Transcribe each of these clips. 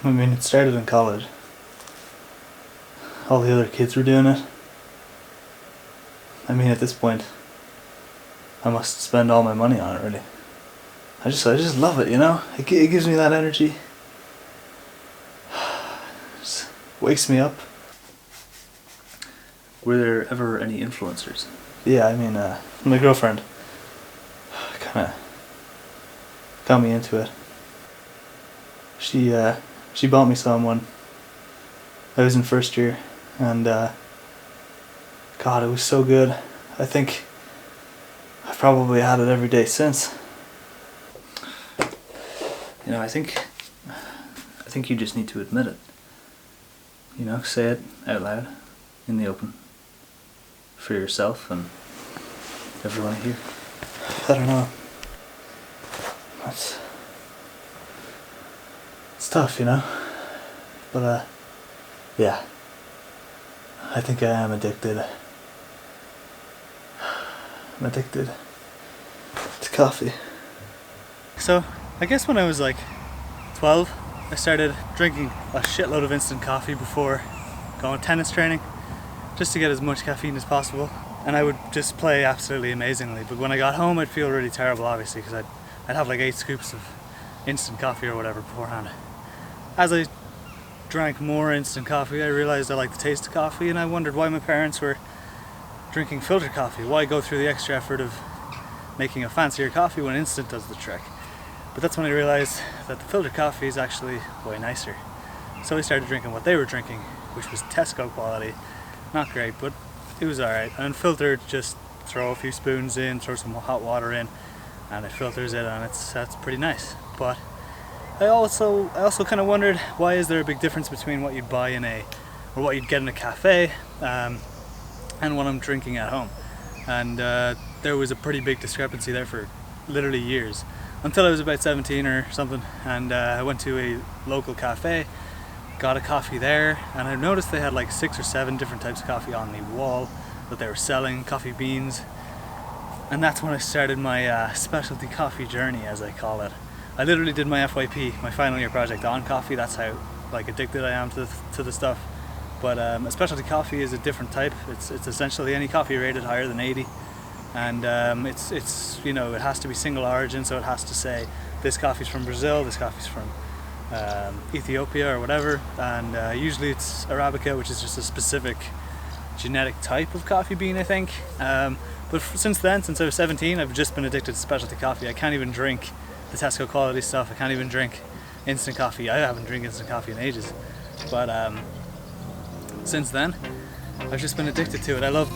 I mean, it started in college. All the other kids were doing it. I mean, at this point, I must spend all my money on it, really. I just love it, you know? It gives me that energy. Just wakes me up. Were there ever any influencers? Yeah, I mean, my girlfriend kinda got me into it. She bought me some when I was in first year, and God, it was so good. I think I've probably had it every day since. You know, I think you just need to admit it. You know, say it out loud, in the open, for yourself and everyone here. I don't know. It's tough, you know. But yeah. I think I am addicted. I'm addicted to coffee. So, I guess when I was like 12, I started drinking a shitload of instant coffee before going tennis training, just to get as much caffeine as possible. And I would just play absolutely amazingly. But when I got home, I'd feel really terrible, obviously, because I'd have like 8 scoops of instant coffee or whatever beforehand. As I drank more instant coffee, I realized I liked the taste of coffee, and I wondered why my parents were drinking filter coffee. Why go through the extra effort of making a fancier coffee when instant does the trick? But that's when I realized that the filter coffee is actually way nicer. So I started drinking what they were drinking, which was Tesco quality. Not great, but it was alright. And filtered, just throw a few spoons in, throw some hot water in, and it filters it, and that's pretty nice. But I also kind of wondered, why is there a big difference between what you'd buy or what you'd get in a cafe, and what I'm drinking at home? And there was a pretty big discrepancy there for literally years, until I was about 17 or something, and I went to a local cafe, got a coffee there, and I noticed they had like 6 or 7 different types of coffee on the wall that they were selling, coffee beans. And that's when I started my specialty coffee journey, as I call it. I literally did my FYP, my final year project, on coffee. That's how like addicted I am to the stuff. But a specialty coffee is a different type. It's essentially any coffee rated higher than 80, and it's you know, it has to be single origin, so it has to say this coffee's from Brazil, this coffee's from Ethiopia or whatever, and usually it's Arabica, which is just a specific genetic type of coffee bean, I think. But since then, since I was 17, I've just been addicted to specialty coffee. I can't even drink the Tesco quality stuff. I can't even drink instant coffee. I haven't drank instant coffee in ages. But since then, I've just been addicted to it. I love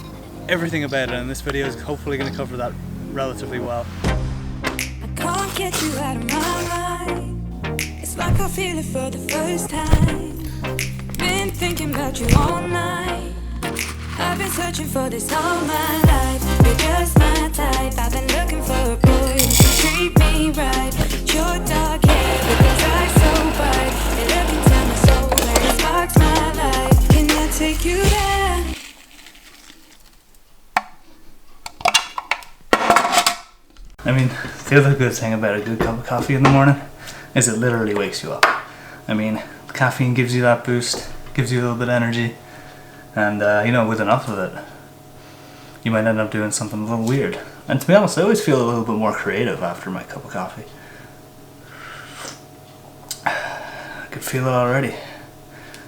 everything about it, and this video is hopefully going to cover that relatively well. I can't get you out of my mind. It's like I feel it for the first time. Been thinking about you all night. I've been searching for this all my life. You're just my type. I've been looking for a boy who can treat me right. Your dark hair with those eyes so bright. They look into my soul and it sparks my life. Can I take you there? I mean, the other good thing about a good cup of coffee in the morning is it literally wakes you up. I mean, caffeine gives you that boost, gives you a little bit of energy, and you know, with enough of it, you might end up doing something a little weird. And to be honest, I always feel a little bit more creative after my cup of coffee. I could feel it already.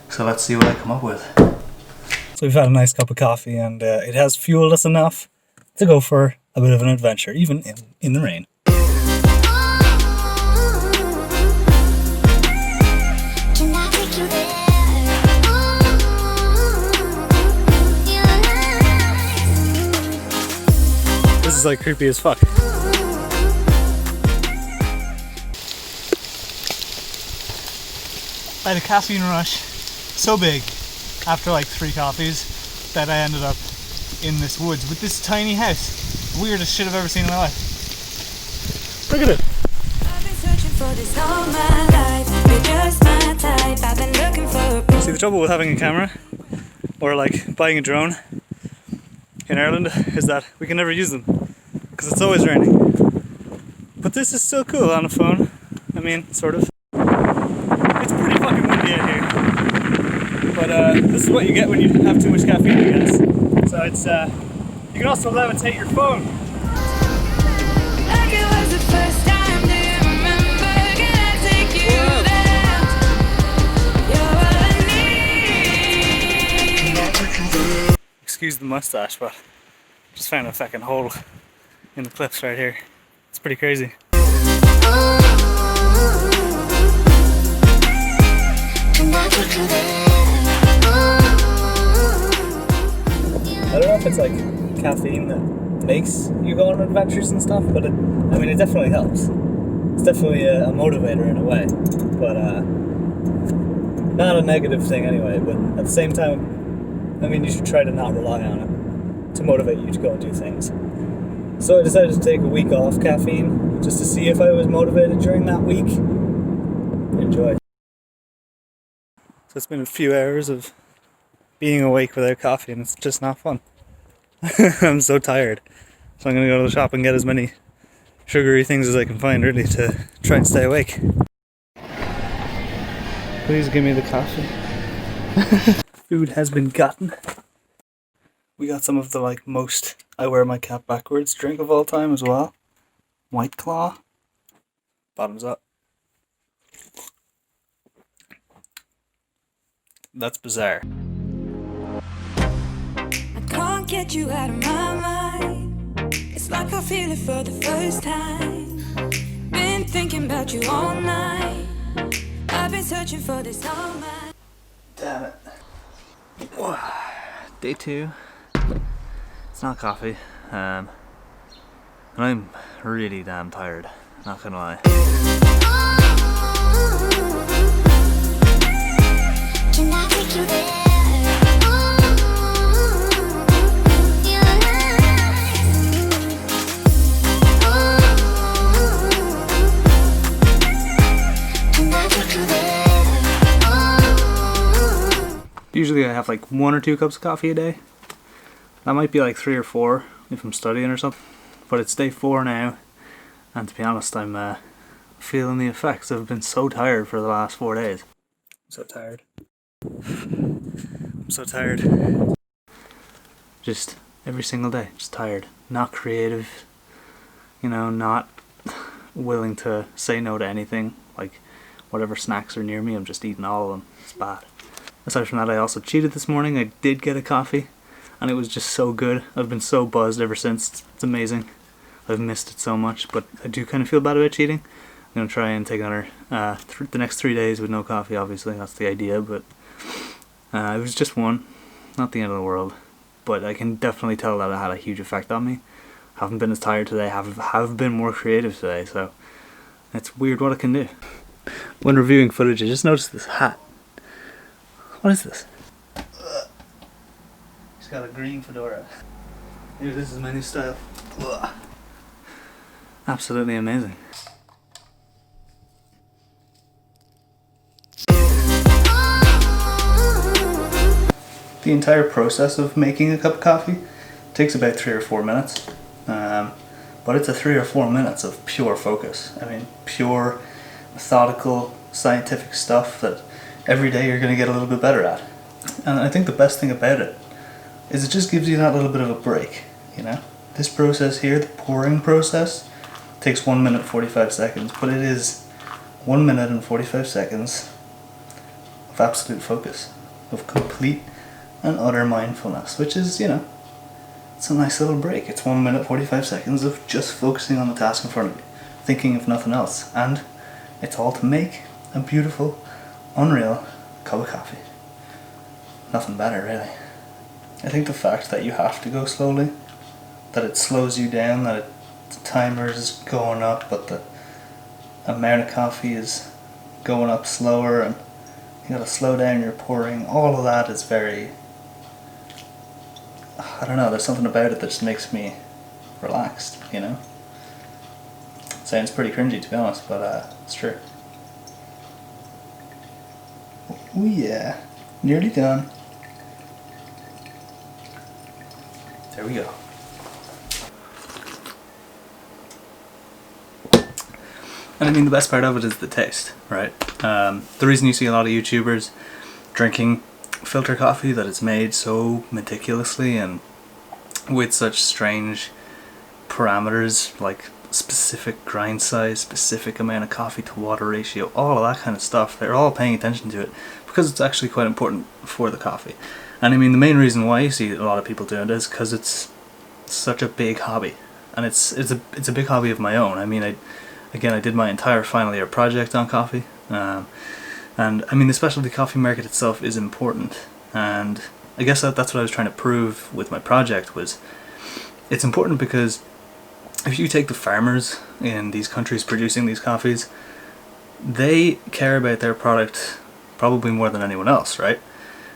So let's see what I come up with. So we've had a nice cup of coffee, and it has fueled us enough to go for a bit of an adventure, even in the rain. This is like creepy as fuck. I had a caffeine rush so big after like 3 coffees that I ended up in this woods with this tiny house. Weirdest shit I've ever seen in my life. Look at it. See, the trouble with having a camera or like buying a drone in Ireland is that we can never use them because it's always raining. But this is still cool on a phone. I mean, sort of. It's pretty fucking this is what you get when you have too much caffeine, I guess. So it's you can also levitate your phone. Like it was the first time, do you remember? Can I take you there? You're all I need. Excuse the mustache, but just found a fucking hole in the clips right here. It's pretty crazy. I don't know if it's like caffeine that makes you go on adventures and stuff, but I mean it definitely helps. It's definitely a motivator in a way, but not a negative thing anyway. But at the same time, I mean you should try to not rely on it to motivate you to go and do things. So I decided to take a week off caffeine just to see if I was motivated during that week. Enjoy. So it's been a few hours of being awake without coffee and it's just not fun. I'm so tired. So I'm gonna go to the shop and get as many sugary things as I can find really to try and stay awake. Please give me the coffee. Food has been gotten. We got some of the like most I wear my cap backwards drink of all time as well. White Claw. Bottoms up. That's bizarre. I can't get you out of my mind. It's like I feel it for the first time. Been thinking about you all night. I've been searching for this all night. Damn it. Day 2. It's not coffee. And I'm really damn tired. Not gonna lie. Can I take you there? Usually I have like 1 or 2 cups of coffee a day. That might be like 3 or 4 if I'm studying or something. But it's day 4 now, and to be honest, I'm feeling the effects. I've been so tired for the last 4 days. I'm so tired. I'm so tired. Just every single day, just tired. Not creative, you know, not willing to say no to anything. Like whatever snacks are near me, I'm just eating all of them. It's bad. Aside from that, I also cheated this morning. I did get a coffee, and it was just so good. I've been so buzzed ever since. It's amazing. I've missed it so much, but I do kind of feel bad about cheating. I'm going to try and take another, the next 3 days with no coffee, obviously. That's the idea, but it was just one. Not the end of the world. But I can definitely tell that it had a huge effect on me. Haven't been as tired today. Have been more creative today, so it's weird what it can do. When reviewing footage, I just noticed this hat. What is this? He's got a green fedora. Maybe this is my new style. Absolutely amazing. The entire process of making a cup of coffee takes about 3 or 4 minutes. But it's a 3 or 4 minutes of pure focus. I mean, pure, methodical, scientific stuff that every day you're going to get a little bit better at. And I think the best thing about it is it just gives you that little bit of a break, you know? This process here, the pouring process, takes 1 minute 45 seconds, but it is 1 minute and 45 seconds of absolute focus, of complete and utter mindfulness, which is, you know, it's a nice little break. It's 1 minute 45 seconds of just focusing on the task in front of you, thinking of nothing else, and it's all to make a beautiful, unreal cup of coffee. Nothing better, really. I think the fact that you have to go slowly, that it slows you down, that the timer is going up, but the amount of coffee is going up slower, and you gotta slow down your pouring, all of that is very, I don't know, there's something about it that just makes me relaxed, you know? Sounds pretty cringy, to be honest, but it's true. Oh yeah, nearly done. There we go. And I mean, the best part of it is the taste, right? The reason you see a lot of YouTubers drinking filter coffee that it's made so meticulously and with such strange parameters, like specific grind size, specific amount of coffee to water ratio, all of that kind of stuff. They're all paying attention to it because it's actually quite important for the coffee. And I mean, the main reason why you see a lot of people doing it is because it's such a big hobby, and it's a big hobby of my own. I mean, I did my entire final year project on coffee, and I mean, the specialty coffee market itself is important, and I guess that's what I was trying to prove with my project. Was it's important because if you take the farmers in these countries producing these coffees, they care about their product probably more than anyone else, right?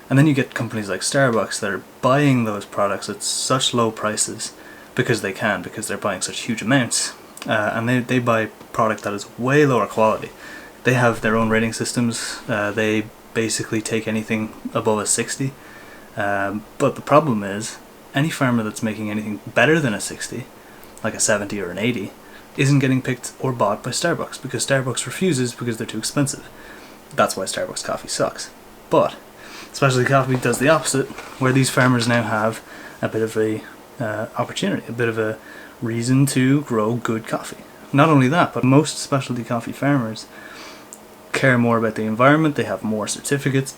And then you get companies like Starbucks that are buying those products at such low prices because they can, because they're buying such huge amounts, and they buy product that is way lower quality. They have their own rating systems. They basically take anything above a 60, but the problem is any farmer that's making anything better than a 60, like a 70 or an 80, isn't getting picked or bought by Starbucks because Starbucks refuses because they're too expensive. That's why Starbucks coffee sucks. But specialty coffee does the opposite, where these farmers now have a bit of a opportunity, a bit of a reason to grow good coffee. Not only that, but most specialty coffee farmers care more about the environment. They have more certificates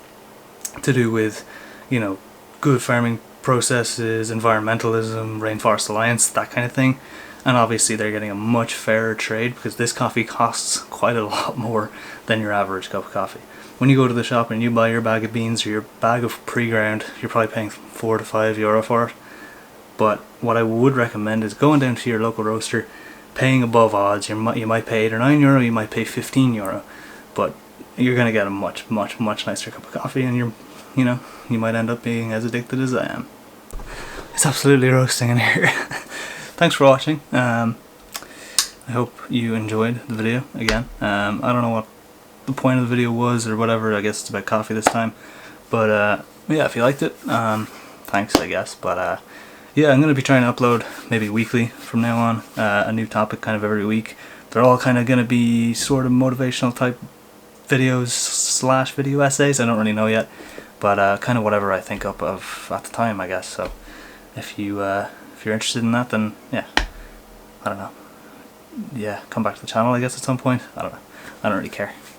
to do with, you know, good farming processes, environmentalism, Rainforest Alliance, that kind of thing. And obviously they're getting a much fairer trade because this coffee costs quite a lot more than your average cup of coffee. When you go to the shop and you buy your bag of beans or your bag of pre-ground, you're probably paying €4 to €5 for it. But what I would recommend is going down to your local roaster, paying above odds. You might pay €8 or €9, you might pay €15, but you're going to get a much nicer cup of coffee, and you might end up being as addicted as I am. It's absolutely roasting in here. Thanks for watching. I hope you enjoyed the video again. I don't know what the point of the video was or whatever. I guess it's about coffee this time, but yeah, if you liked it, thanks, I guess. But yeah, I'm going to be trying to upload maybe weekly from now on, a new topic kind of every week. They're all kind of going to be sort of motivational type videos / video essays. I don't really know yet, but kind of whatever I think up of at the time, I guess. So if you're interested in that, then yeah, I don't know. Yeah, come back to the channel, I guess, at some point. I don't know. I don't really care.